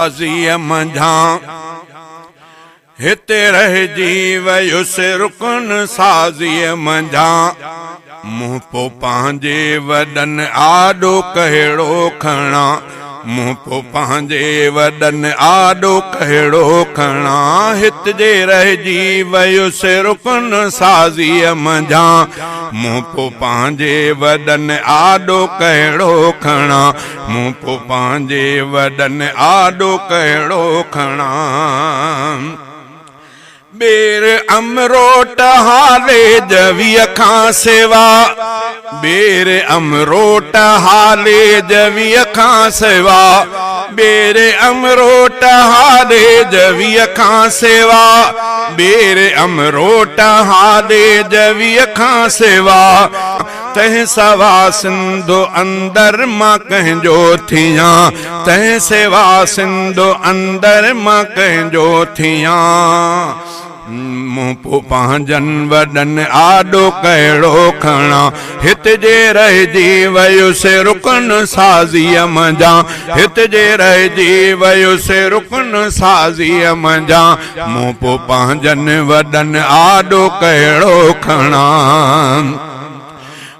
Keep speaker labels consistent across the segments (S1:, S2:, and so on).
S1: साज़ीअ मंझा हिते रहिजी वयुसि रुकन साज़ीअ मंझा मुंह पो पंहिंजे वॾनि आॾो कहिड़ो खणा मुंह पो पंहिंजे वॾनि आॾो कहिड़ो खणा हित जे रहिजी वयुसि रुकन साज़ीअ मंझा मुंह पो पंहिंजे वॾनि आॾो कहिड़ो खणा मुंह पो पंहिंजे वॾनि आॾो कहिड़ो खणा बेर अमरोट हाले जवीअ खां सिवा बेर अमरोट हाले जवीअ खां सिवा बेर अमरोट हाले जवीअ खां सिवा बेर अमरोट हाले जवीअ खां सिवा तंहिं सवा सिंधु अंदर मां कंहिंजो थियां तंहिं सिवा सिंधु अंदर मां कंहिंजो थियां मुंह पो पंहिंजनि वॾनि आॾो कहिड़ो खणा हित जे रहिजी वयुसि रुकन साज़ीअ मंझा हित जे रहिजी वयुसि रुकन साज़ीअ मंझा मुंह पो पंहिंजनि वॾनि आॾो कहिड़ो खणा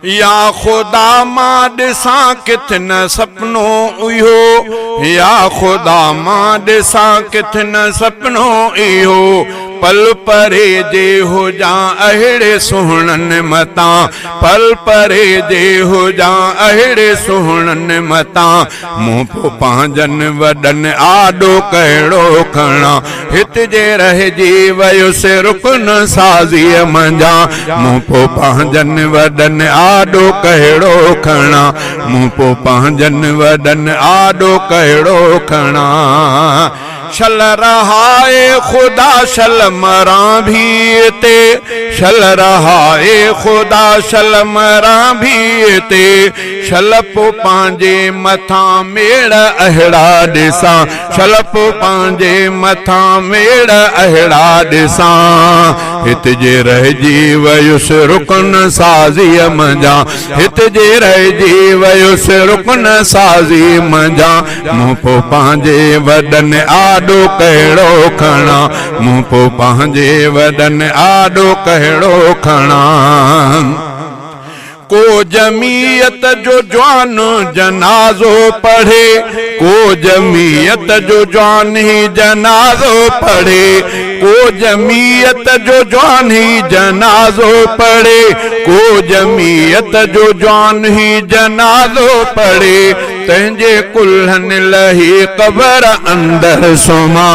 S1: या खुदा मां ॾिसां किथ न सपनो इहो या खुदा मां ॾिसां किथ न सपनो इहो पल परे जे हुजां अहिड़े सुहिणनि मतां पल परे जे हुजां अहिड़े सुहिणनि मतां मुंह पो पंहिंजनि वॾनि आॾो कहिड़ो खणा हित जे रहिजी वयुसि रुकन साज़ीअ मंझा मुंह पो पंहिंजनि वॾनि आॾो कहिड़ो खणा मुंह पो पंहिंजनि वॾनि आॾो कहिड़ो खणा शल रहाए खुदा शल मरां भी ते शल रहाए खुदा शल मरां भी ते शल पो पंहिंजे मथां मेड़ अहिड़ा ॾिसां शल पो पंहिंजे मथां मेड़ अहिड़ा ॾिसां हित जे रहिजी वयुसि रुकन साज़ीअ मंझा हित जे रहिजी वयुसि रुकन साज़ीअ मंझा मुंह पो पंहिंजे वॾनि आॾो कहिड़ो खणा मुंह पो पंहिंजे वॾनि आॾो कहिड़ो खणा को जमीयत जो जवान जनाज़ो पढ़े को जमीयत जो जवान ही जनाज़ो पढ़े को जमीयत जो जवान ही जनाज़ो पढ़े को जमीयत जो जवान ही जनाज़ो पढ़े तंहिंजे कुल्हनि लही क़बर अंदर सुमा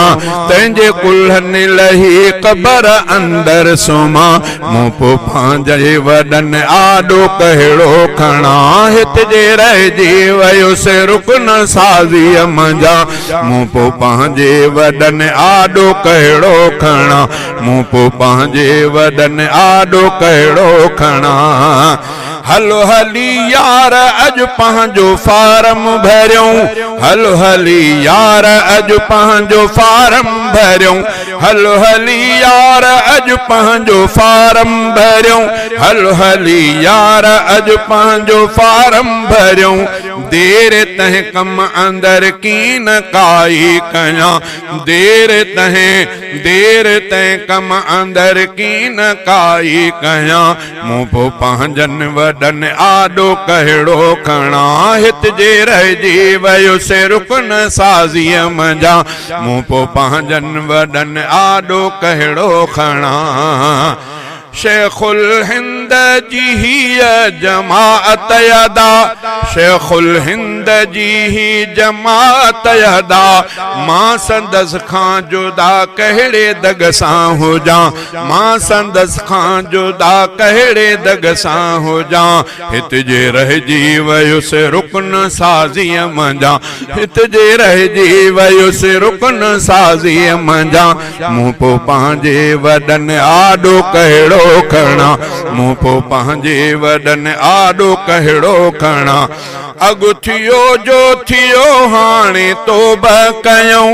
S1: तंहिंजे कुल्हनि लही क़बर अंदर सुमा मुंह पो पंहिंजे वॾनि आॾो कहिड़ो खणा हित जे रहिजी वयुसि रुकन साज़ीअ मंझा मुंह पो पंहिंजे वॾनि आॾो कहिड़ो खणा मुंह पो पंहिंजे वॾनि आॾो कहिड़ो खणा हलो हली यार अॼु पंहिंजो फारम भरियूं हलो हली यार अॼु पंहिंजो फारम भरियूं हलो हली यार अॼु पंहिंजो फारम भरियूं हलो हली यार अॼु पंहिंजो फारम भरियूं देर तंहिं कम अंदर कीन काई कयां देर तंहिं कम अंदर कीन काई कयां मुंह पो पंहिंजनि वॾनि आॾो कहिड़ो खणा हित जे रहिजी वयुसि रुकन साज़ीअ मंझा मुंह पो पंहिंजनि वॾनि आॾो कहिड़ो खणा शेखुल हिंद जी हीअ जमाअत यदा शेखुल हिंद जी ही जमाअत यदा मां संदसि खां जुदा कहिड़े दग सां हुजां मां संदसि खां जुदा कहिड़े दग सां हुजां हित जे रहिजी वयुसि रुकन साज़ीअ मंझा हित जे रहिजी वयुसि रुकन साज़ीअ मंझा मुंह पो पंहिंजे वॾनि आॾो कहिड़ो खणा मुंह पो पंहिंजे वॾनि आॾो कहिड़ो खणा अॻु थियो जो थियो हाणे तौबा कयूं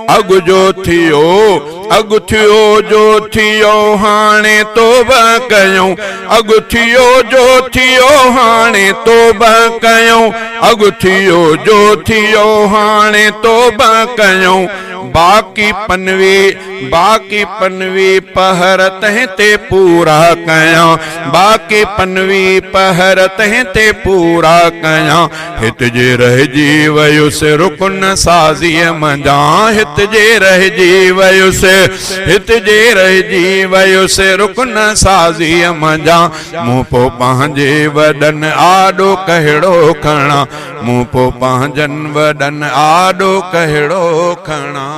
S1: अगु जो थियो, अगु थियो जो थियो हाणे तौबा कयूं, अगु थियो जो थियो हाणे तौबा कयूं, अगु थियो जो थियो हाणे तौबा कयूं। बाकी पनवी पहर तंहिं ते पूरा कयां, बाकी पनवी पहर तंहिं ते पूरा कयां। हित जे रहिजी वयुसि रुकन साज़ीअ मंझां, हित जे रहिजी वयुसि, हित जे रहिजी वयुसि रुकन साज़ीअ मंझां। मूं पोइ पंहिंजे वॾनि आॾो कहिड़ो खणा, मूं पोइ पंहिंजनि वॾनि आॾो कहिड़ो खणा।